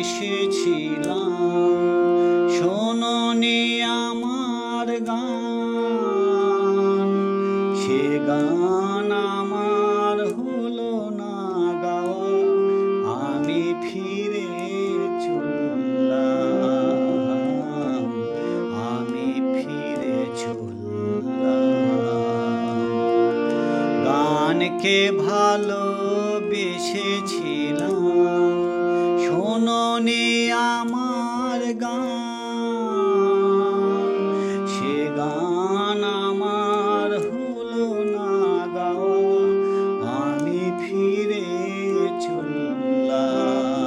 ভালোবেসেছিলাম, শোনোনি আমার গান। সে গান আমার হলো না গাওয়া, আমি ফিরে চললাম, আমি ফিরে চললাম। গানকে ভালোবেসেছিলাম, শোনোনি আমার গান। সে গান আমার হলো না গাওয়া, আমি ফিরে চললাম,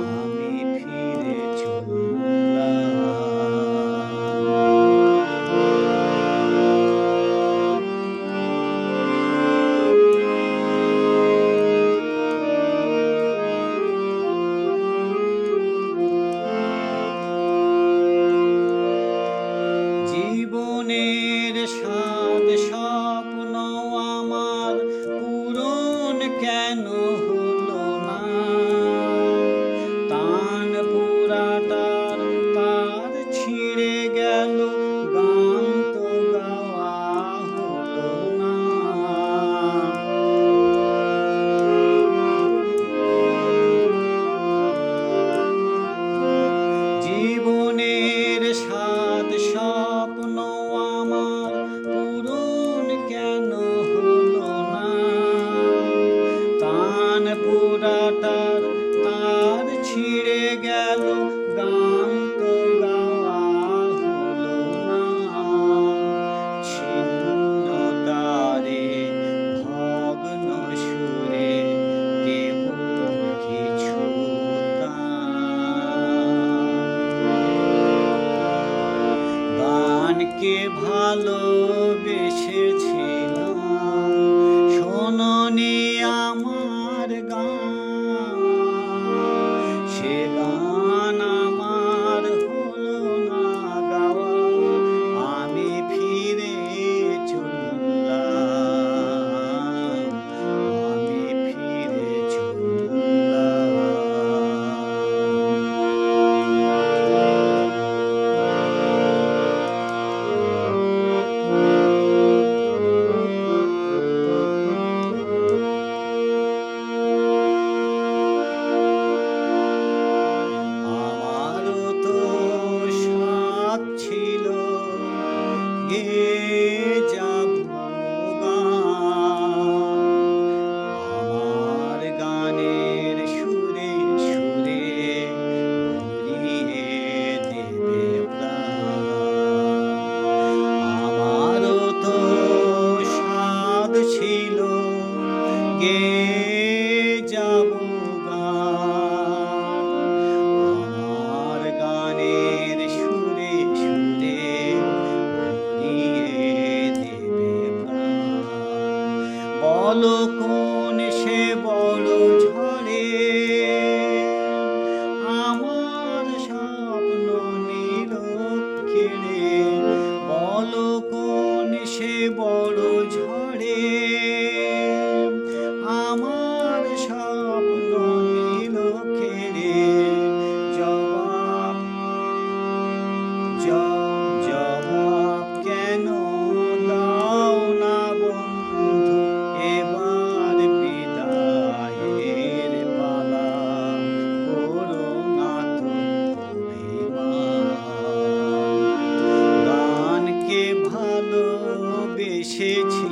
আমি ফিরে জীবনের স্বাদ স্বপ্ন আমার পূরণ কেন হলো না? তান পুরাটার তার ছিঁড়ে গেল, গান তো গাওয়া হলো না। জীবনের স্বাদ স্বপ্ন আমার পূরণ কেন হলো না? তান পুরাটার তার ছিঁড়ে গেল, গান তো গাওয়া হলো না। ছিন্ন তারে ভগ্ন সুরে কেবল কিছু গানকে ভালোবেসেছিলাম, শোনোনি আমার গান। সে গান আমার হলো না গাওয়া, আমি ফিরে চললাম, আমি ফিরে চললাম। ছিল গেয়ে যাব আমার গানের সুরে সুরে ভরিয়ে দেবে প্রাণ। আমারও তো সাধ ছিল গেয়ে যাব আমার গানের সুরে সুরে ভরিয়ে দেবে প্রাণ। বলো কোন সে বড় ঝড়ে আমার স্বপ্ন নিল কেড়ে? বলো কোন সে বড় ঝড়ে আমার স্বপ্ন নিল কেড়ে? জবাব জবাব কেন দাও না বন্ধু, এবার বিদায়ের পালা, করো না তো অভিমান। গানকে ভালোবেসেছি